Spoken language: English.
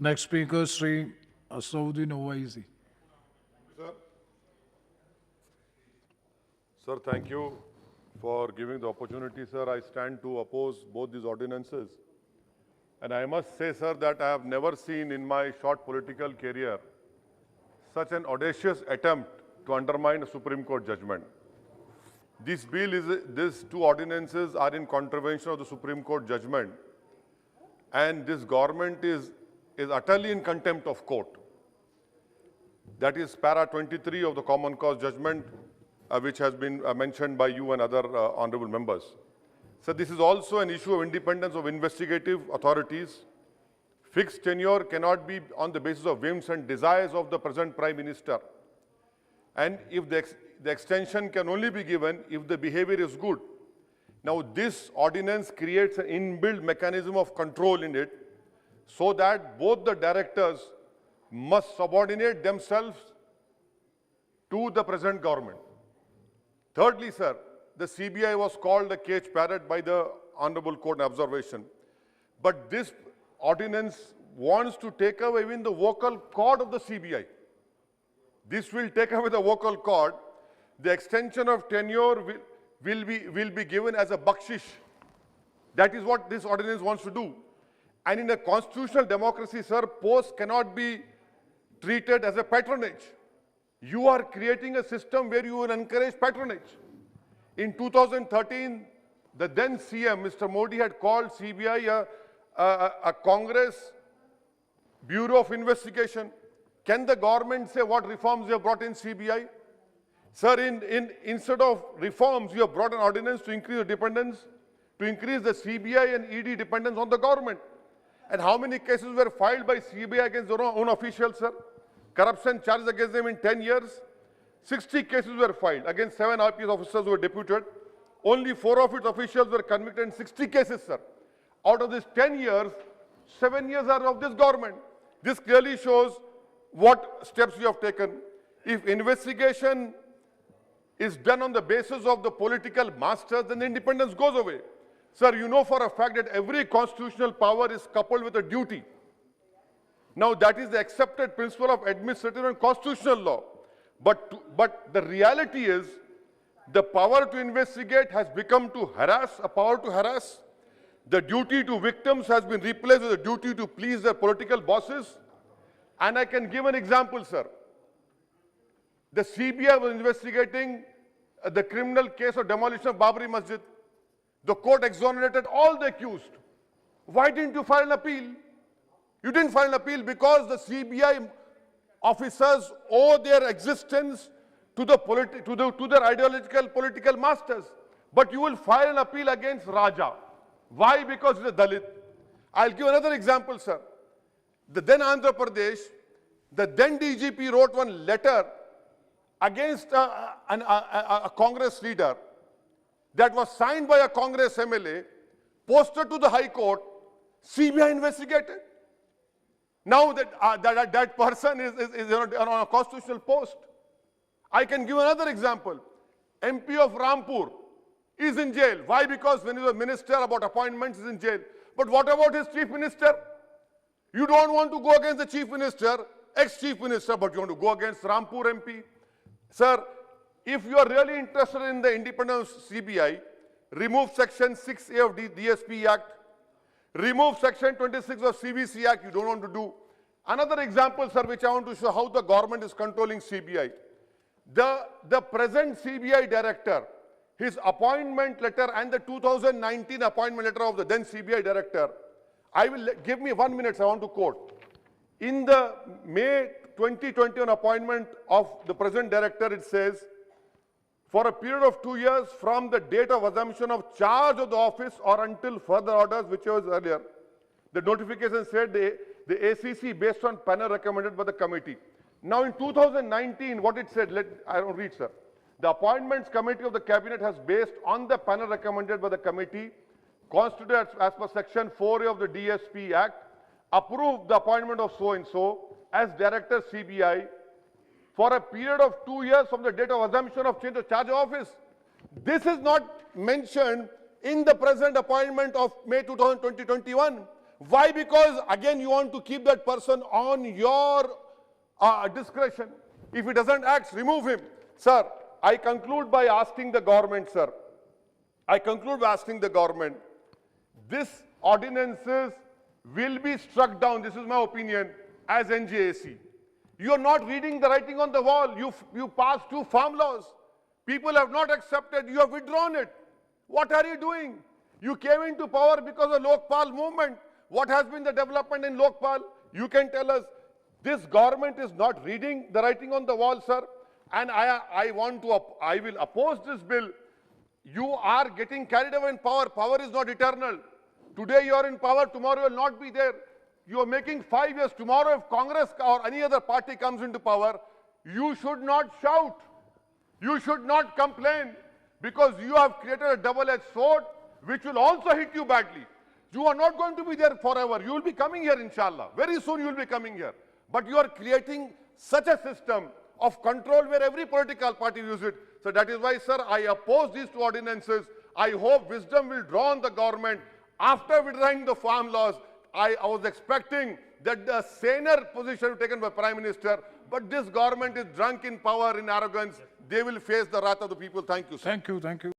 Next speaker, Sri Asauddin Owaisi. Sir. Sir, thank you for giving the opportunity, sir. I stand to oppose both these ordinances. And I must say, sir, that I have never seen in my short political career such an audacious attempt to undermine a Supreme Court judgment. These two ordinances are in contravention of the Supreme Court judgment. And this government is utterly in contempt of court. That is para 23 of the Common Cause judgment, which has been mentioned by you and other honorable members. So this is also an issue of independence of investigative authorities. Fixed tenure cannot be on the basis of whims and desires of the present Prime Minister. And if the extension can only be given if the behavior is good. Now this ordinance creates an inbuilt mechanism of control in it so that both the directors must subordinate themselves to the present government. Thirdly, sir, the CBI was called a cage parrot by the Honorable Court in observation. But this ordinance wants to take away even the vocal cord of the CBI. This will take away the vocal cord. The extension of tenure will be given as a bakshish. That is what this ordinance wants to do. And in a constitutional democracy, sir, posts cannot be treated as a patronage. You are creating a system where you will encourage patronage. In 2013, the then CM, Mr. Modi, had called CBI a Congress Bureau of Investigation. Can the government say what reforms you have brought in CBI? Sir, instead of reforms, you have brought an ordinance to increase the dependence, to increase the CBI and ED dependence on the government. And how many cases were filed by CBI against their own officials, sir? Corruption charges against them in 10 years. 60 cases were filed against 7 RPS officers who were deputed. Only 4 of its officials were convicted in 60 cases, sir. Out of these 10 years, 7 years are of this government. This clearly shows what steps you have taken. If investigation is done on the basis of the political masters, then the independence goes away. Sir, you know for a fact that every constitutional power is coupled with a duty. Now, that is the accepted principle of administrative and constitutional law. But the reality is, the power to investigate has become to harass, a power to harass. The duty to victims has been replaced with the duty to please their political bosses. And I can give an example, sir. The CBI was investigating the criminal case of demolition of Babri Masjid. The court exonerated all the accused. Why didn't you file an appeal? You didn't file an appeal because the CBI officers owe their existence to their ideological political masters. But you will file an appeal against Raja. Why? Because he's a Dalit. I'll give another example, sir. The then Andhra Pradesh, the then DGP wrote one letter against a Congress leader that was signed by a Congress MLA, posted to the High Court, CBI investigated. Now that person is on a constitutional post. I can give another example. MP of Rampur is in jail. Why? Because when he was minister about appointments, he's in jail. But what about his chief minister? You don't want to go against the chief minister, ex-chief minister, but you want to go against Rampur MP. Sir, if you are really interested in the independence of CBI, remove Section 6A of DSP Act, remove Section 26 of CVC Act, you don't want to do. Another example, sir, which I want to show how the government is controlling CBI. The present CBI director, his appointment letter and the 2019 appointment letter of the then CBI director, give me 1 minute, I want to quote. In the May 2021 appointment of the present director, it says, for a period of 2 years from the date of assumption of charge of the office or until further orders, which was earlier, the notification said the ACC based on panel recommended by the committee. Now in 2019, what it said, I don't read, sir. The appointments committee of the cabinet has based on the panel recommended by the committee, constituted as per section 4A of the DSP Act, approved the appointment of so-and-so as director CBI for a period of 2 years from the date of assumption of change of charge of office. This is not mentioned in the present appointment of May 2021. Why? Because again you want to keep that person on your discretion. If he doesn't act, remove him. Sir, I conclude by asking the government, sir. I conclude by asking the government, this ordinances will be struck down, this is my opinion, as NJAC. You are not reading the writing on the wall. You passed 2 farm laws. People have not accepted, you have withdrawn it. What are you doing? You came into power because of Lokpal movement. What has been the development in Lokpal? You can tell us. This government is not reading the writing on the wall, sir. And I will oppose this bill. You are getting carried away in power. Power is not eternal. Today you are in power, tomorrow you will not be there. You are making 5 years. Tomorrow if Congress or any other party comes into power, you should not shout. You should not complain, because you have created a double-edged sword which will also hit you badly. You are not going to be there forever. You will be coming here, inshallah. Very soon you will be coming here. But you are creating such a system of control where every political party uses it. So that is why, sir, I oppose these 2 ordinances. I hope wisdom will draw on the government. After withdrawing the farm laws, I was expecting that the saner position taken by Prime Minister, but this government is drunk in power, in arrogance. They will face the wrath of the people. Thank you, sir. Thank you.